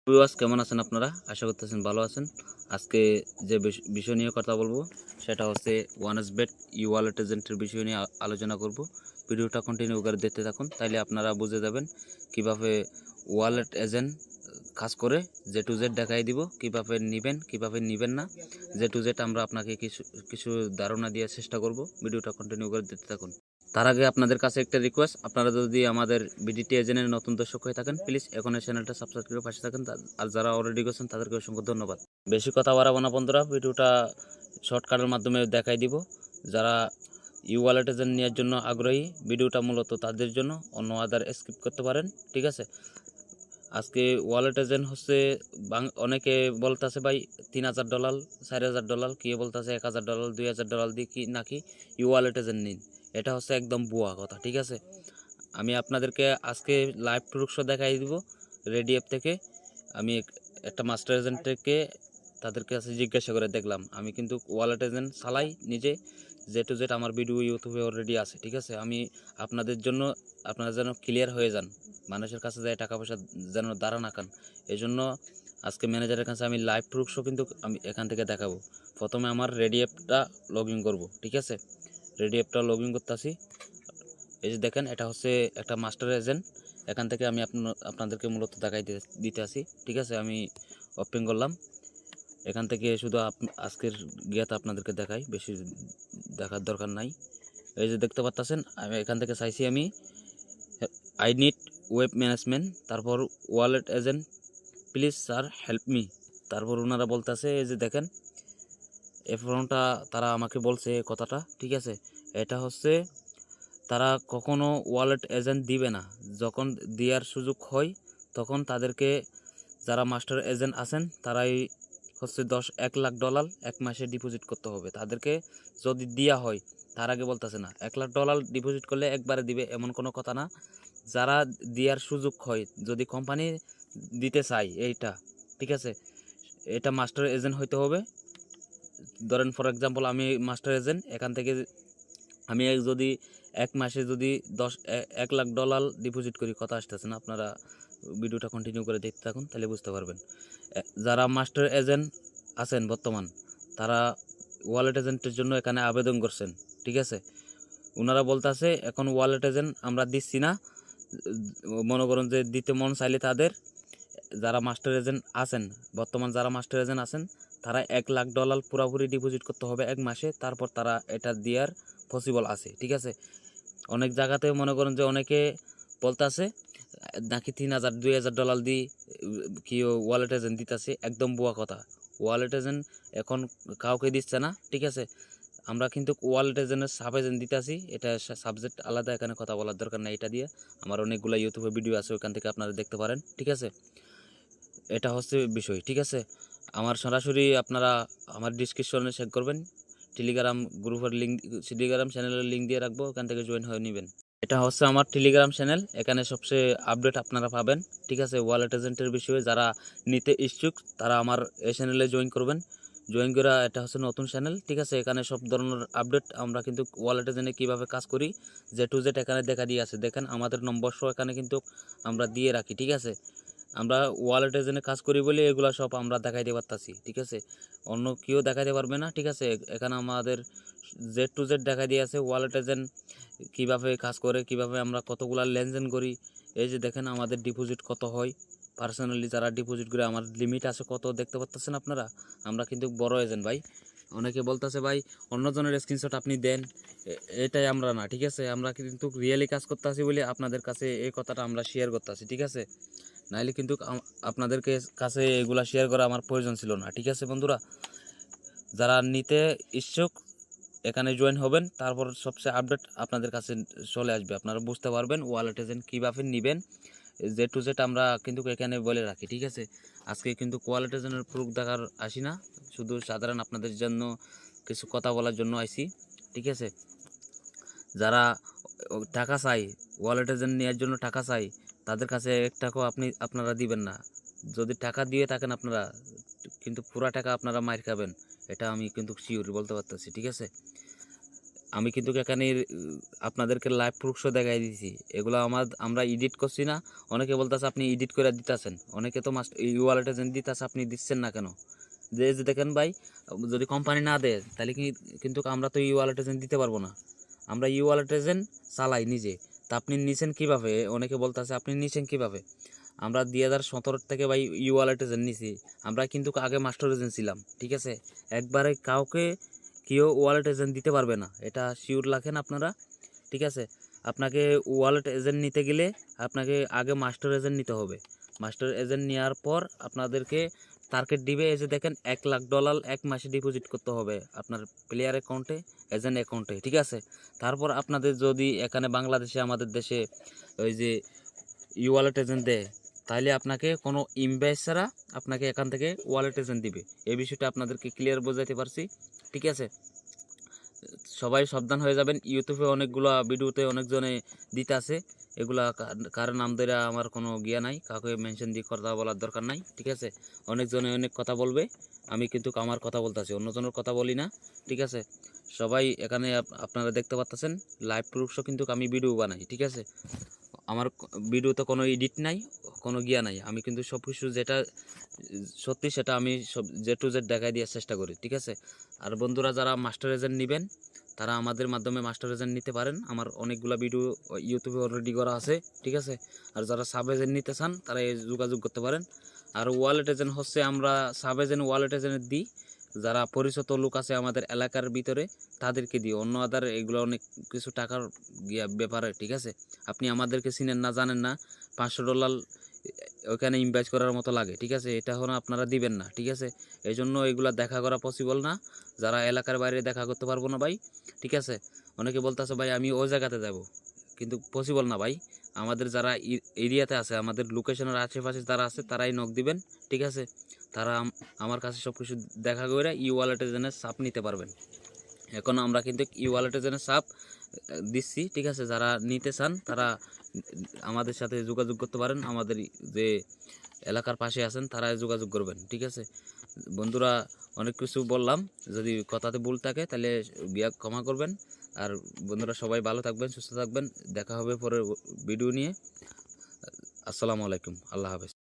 Viewers কেমন আছেন আপনারা? আশা করতেছেন ভালো আছেন। আজকে যে বিষয় নিয়ে কথা বলবো সেটা হচ্ছে ওয়ানএসবেট ই-ওয়ালেট এজেন্টের বিষয় নিয়ে আলোচনা করব। ভিডিওটা কন্টিনিউ করে দেখতে থাকুন, তাইলে আপনারা বুঝে যাবেন কিভাবে ওয়ালেট এজেন্ট কাজ করে। জে টু জেড দেখাই দিব, কিভাবে নেবেন কিভাবে নেবেন না, জে টু জেড আমরা আপনাকে কিছু কিছু ধারণা দেওয়ার চেষ্টা করব। ভিডিওটা কন্টিনিউ করে দেখতে থাকুন। তার আগে আপনাদের কাছে একটা রিকোয়েস্ট, আপনারা যদি আমাদের বিডিটি এজেন্টের নতুন দর্শক হয়ে থাকেন প্লিজ এখন এই চ্যানেলটা সাবস্ক্রাইব করে পাশে থাকেন, আর যারা অলরেডি করেছেন তাদেরকে অসংখ্য ধন্যবাদ। বেশি কথা বাড়াবো না বন্ধুরা, ভিডিওটা শর্টকাটের মাধ্যমে দেখাই দিব। যারা ইউ ওয়ালেট এজেন্ট নেওয়ার জন্য আগ্রহী, ভিডিওটা মূলত তাদের জন্য, অন্য আদার স্কিপ করতে পারেন, ঠিক আছে। আজকে ওয়ালেট এজেন্ট হচ্ছে অনেকে বলতেছে ভাই $3000 $4000, কে বলতেছে $1000 $2000 দিয়ে কি নাকি ইউ ওয়ালেট এজেন্ট নিন। এটা হচ্ছে একদম ভুয়া কথা, ঠিক আছে। আমি আপনাদেরকে আজকে লাইভ প্রুফ দেখাই দিব রেডি অ্যাপ থেকে। আমি একটা মাস্টার এজেন্ট থেকে তাদের কাছে জিজ্ঞাসা করে দেখলাম, আমি কিন্তু ওয়ালেট এজেন্ট চালাই নিজে, জে টু জেড আমার ভিডিও ইউটিউবে অলরেডি আছে, ঠিক আছে। আমি আপনাদের জন্য, আপনারা যেন ক্লিয়ার হয়ে যান, মানুষের কাছে যায় টাকা পয়সা যেন দাঁড়া না কান, এই জন্য আজকে ম্যানেজারের কাছে আমি লাইভ প্রুফ কিন্তু আমি এখান থেকে দেখাবো। প্রথমে আমার রেডি অ্যাপটা লগ ইন করবো, ঠিক আছে। রেডি অ্যাপটা লগ ইন করতেছি। এই যে দেখেন, এটা হচ্ছে একটা মাস্টার এজেন্ট। এখান থেকে আমি আপনাদেরকে মূলত দেখাই দিতে আসি, ঠিক আছে। আমি ওপেন করলাম, এখান থেকে শুধু আজকের গিয়াতে আপনাদেরকে দেখাই, বেশি দেখার দরকার নাই। এই যে দেখতে পাচ্ছেন, আমি এখান থেকে চাইছি আমি আই নিড ওয়েব ম্যানেজমেন্ট, তারপর wallet agent please sir help me. তারপর ওনারা বলতেছে, এই যে দেখেন এই ফর্মটা তারা আমাকে বলছে কথাটা, ঠিক আছে। এটা হচ্ছে তারা কখনো ওয়ালেট এজেন্ট দিবে না, যখন দেওয়ার সুযোগ হয় তখন তাদেরকে, যারা মাস্টার এজেন্ট আছেন তারাই হচ্ছে $1 লাখ এক মাসে ডিপোজিট করতে হবে তাদেরকে। যদি দেওয়া হয়, তার আগে বলতেছে না $1 লাখ ডিপোজিট করলে একবারে দিবে এমন কোনো কথা না। যারা দেওয়ার সুযোগ হয়, যদি কোম্পানি দিতে চায় এইটা, ঠিক আছে, এটা মাস্টার এজেন্ট হইতে হবে। ধরেন ফর এক্সাম্পল আমি মাস্টার এজেন্ট, এখান থেকে আমি যদি এক মাসে যদি $1 লাখ ডিপোজিট করি, কথা আসতেছে না, আপনারা ভিডিওটা কন্টিনিউ করে দেখতে থাকুন, তাহলে বুঝতে পারবেন। যারা মাস্টার এজেন্ট আছেন বর্তমান, তারা ওয়ালেট এজেন্টের জন্য এখানে আবেদন করছেন, ঠিক আছে। ওনারা বলতেছে এখন ওয়ালেট এজেন্ট আমরা দিচ্ছি না, মনে করুন যে দিতে মন চাইলে তাদের, যারা মাস্টার এজেন্ট আছেন বর্তমান, যারা মাস্টার এজেন্ট আছেন তারা $1 লাখ পুরোপুরি ডিপোজিট করতে হবে এক মাসে, তারপর তারা এটা দেওয়ার পসিবল আছে, ঠিক আছে। অনেক জায়গাতে মনে করেন যে অনেকে বলতেছে নাকি $3000 $2000 দিয়ে কি ওয়ালেট এজেন্ট দিতেছে, একদম বুয়া কথা। ওয়ালেট এজেন্ট এখন কাউকে দিচ্ছে না, ঠিক আছে। আমরা কিন্তু ওয়ালেট এজেন্টের সাব এজেন্ট দিতেছি, এটা সাবজেক্ট আলাদা, এখানে কথা বলার দরকার নাই। এটা দিয়ে আমার অনেকগুলো ইউটিউবে ভিডিও আছে, ওইখান থেকে আপনারা দেখতে পারেন, ঠিক আছে। এটা হচ্ছে বিষয়, ঠিক আছে। আমার সরাসরি আপনারা আমার ডিসক্রিপশনে চেক করবেন, টেলিগ্রাম গ্রুপের লিঙ্ক, টেলিগ্রাম চ্যানেলের লিঙ্ক দিয়ে রাখবো, ওখান থেকে জয়েন হয়ে নেবেন। এটা হচ্ছে আমার টেলিগ্রাম চ্যানেল, এখানে সবচেয়ে আপডেট আপনারা পাবেন, ঠিক আছে। ওয়ালেট এজেন্টের বিষয়ে যারা নিতে ইচ্ছুক তারা আমার এই চ্যানেলে জয়েন করবেন। জয়েন করা, এটা হচ্ছে নতুন চ্যানেল, ঠিক আছে। এখানে সব ধরনের আপডেট আমরা কিন্তু ওয়ালেট এজেন্টে কীভাবে কাজ করি জে টু জেড এখানে দেখা দিয়ে আছে। দেখেন আমাদের নম্বর সহ এখানে কিন্তু আমরা দিয়ে রাখি, ঠিক আছে। আমরা ওয়ালেট এজেন্টে কাজ করি বলে এগুলো সব আমরা দেখাইতে পারতাছি, ঠিক আছে। অন্য কেউ দেখাইতে পারবে না, ঠিক আছে। এখানে আমাদের জেড টু জেড দেখা দিয়ে আছে ওয়ালেট এজেন্ট কীভাবে কাজ করে, কিভাবে আমরা কতগুলো লেনদেন করি। এই যে দেখেন আমাদের ডিপোজিট কত হয়, পার্সোনালি যারা ডিপোজিট করে আমার লিমিট আছে কত, দেখতে পাচ্ছেন আপনারা। আমরা কিন্তু বড় এজেন্ট ভাই। অনেকে বলতেছে ভাই অন্যজনের স্ক্রিনশট আপনি দেন, এটাই আমরা না, ঠিক আছে। আমরা কিন্তু রিয়েলি কাজ করতেছি বলে আপনাদের কাছে এই কথাটা আমরা শেয়ার করতেছি, ঠিক আছে। নাইলে কিন্তু আপনাদেরকে কাছে এগুলা শেয়ার করা আমার প্রয়োজন ছিল না, ঠিক আছে বন্ধুরা। যারা নিতে ইচ্ছুক এখানে জয়েন হবেন, তারপর সবচেয়ে আপডেট আপনাদের কাছে চলে আসবে, আপনারা বুঝতে পারবেন ওয়ালেট এজেন্ট কীভাবে নেবেন। জে টু জেড আমরা কিন্তু এখানে বলে রাখি, ঠিক আছে। আজকে কিন্তু ওয়ালেট এজেন্টের প্রুফ দেখার আসি না, শুধু সাধারণ আপনাদের জন্য কিছু কথা বলার জন্য আইছি, ঠিক আছে। যারা টাকা চাই, ওয়ালেট এজেন্ট নেওয়ার জন্য টাকা চাই, তাদের কাছে এক টাকাও আপনারা দিবেন না। যদি টাকা দিয়ে থাকেন আপনারা, কিন্তু পুরা টাকা আপনারা মার খাবেন, এটা আমি কিন্তু শিওর বলতে পারতেছি, ঠিক আছে। আমি কিন্তু এখানে আপনাদেরকে লাইভ প্রুফও দেখাই দিয়েছি। এগুলো আমরা এডিট করছি না। অনেকে বলতেছে আপনি এডিট করে দিতেছেন, অনেকে তো ই ওয়ালেট এজেন্ট দিতেছে, আপনি দিচ্ছেন না কেন? যে দেখেন ভাই, যদি কোম্পানি না দেয় তাহলে কিন্তু আমরা তো ই ওয়ালেট এজেন্ট দিতে পারবো না। আমরা ই ওয়ালেট এজেন্ট চালাই নিজে। তা আপনি নিছেন কীভাবে? অনেকে বলতেছে আপনি নিছেন কীভাবে? আমরা 2017 থেকে ভাই ই ওয়ালেট এজেন্ট নিছি। আমরা কিন্তু আগে মাস্টার এজেন্ট ছিলাম, ঠিক আছে? একবারে কাউকে কেউ ওয়ালেট এজেন্ট দিতে পারবে না, এটা শিওর রাখেন আপনারা, ঠিক আছে? আপনাকে ওয়ালেট এজেন্ট নিতে গেলে আপনাকে আগে মাস্টার এজেন্ট নিতে হবে। মাস্টার এজেন্ট নেওয়ার পর আপনাদেরকে টার্গেট দিবে, এই যে দেখেন $1,00,000 এক মাসে ডিপোজিট করতে হবে আপনার প্লেয়ার অ্যাকাউন্টে, এজেন্ট অ্যাকাউন্টে, ঠিক আছে? তারপর আপনাদের যদি এখানে বাংলাদেশে আমাদের দেশে ওই যে ই ওয়ালেট এজেন্ট দেয়, তাহলে আপনাকে কোনো ইনভয়েস ছাড়া আপনাকে এখান থেকে ওয়ালেট এজেন্ট দিবে। এই বিষয়টা আপনাদেরকে ক্লিয়ার বোঝাতে পারছি, ঠিক আছে? সবাই সাবধান হয়ে যাবেন। ইউটিউবে অনেকগুলো ভিডিওতে অনেকজনে দিতে আছে, এগুলা কার নাম ধরে আমার কোনো গিয়া নাই, কাউকে মেনশন দিয়ে কথা বলার দরকার নাই, ঠিক আছে? অনেকজনে অনেক কথা বলবে, আমি কিন্তু আমার কথা বলতেছি, অন্যজনের কথা বলি না, ঠিক আছে? সবাই এখানে আপনারা দেখতে পাচ্ছেন লাইভ প্রুফও কিন্তু আমি ভিডিও বানাই, ঠিক আছে? আমার ভিডিওতে কোনো এডিট নাই, কোনো গিয়া নাই। আমি কিন্তু সব কিছু যেটা সত্যি সেটা আমি সব Z to Z দেখাই দেওয়ার চেষ্টা করি, ঠিক আছে? আর বন্ধুরা যারা মাস্টার এজেন্ট নেবেন তারা আমাদের মাধ্যমে মাস্টার এজেন্ট নিতে পারেন। আমার অনেকগুলো ভিডিও ইউটিউবে অলরেডি করা আছে, ঠিক আছে? আর যারা সাব এজেন্ট নিতে চান তারা যোগাযোগ করতে পারেন। আর ওয়ালেট এজেন্ট হচ্ছে আমরা সাব এজেন্ট ওয়ালেট এজেন্ট দিই যারা পরিচিত লোক আছে আমাদের এলাকার ভিতরে, তাদেরকে দিই। অন্য আদার এগুলো অনেক কিছু টাকার ব্যাপারে, ঠিক আছে? আপনি আমাদেরকে চিনেন না, জানেন না, $500 ওইখানে ইনভেস্ট করার মতো লাগে, ঠিক আছে? এটা হলো আপনারা দিবেন না, ঠিক আছে? এই জন্য এগুলা দেখা করা পসিবল না। যারা এলাকার বাইরে দেখা করতে পারবো না ভাই, ঠিক আছে? অনেকে বলতেছে ভাই আমি ওই জায়গাতে যাব, কিন্তু পসিবল না ভাই। আমাদের যারা এরিয়াতে আছে, আমাদের লোকেশনের আশেপাশে যারা আছে তারাই নক দিবেন, ঠিক আছে? তারা আমার কাছে সব কিছু দেখা করে ই ওয়ালেটের জন্য সাপ নিতে পারবেন। এখন আমরা কিন্তু ই ওয়ালেটের জন্য সাপ দিচ্ছি, ঠিক আছে? যারা নিতে চান তারা আমাদের সাথে যোগাযোগ করতে পারেন, আমাদের যে এলাকার পাশে আছেন তারা যোগাযোগ করবেন, ঠিক আছে? বন্ধুরা অনেক কিছু বললাম, যদি কথাতে ভুল থাকে তাহলে গিয়া ক্ষমা করবেন। আর বন্ধুরা সবাই ভালো থাকবেন, সুস্থ থাকবেন, দেখা হবে পরের ভিডিও নিয়ে। আসসালামু আলাইকুম, আল্লাহ হাফেজ।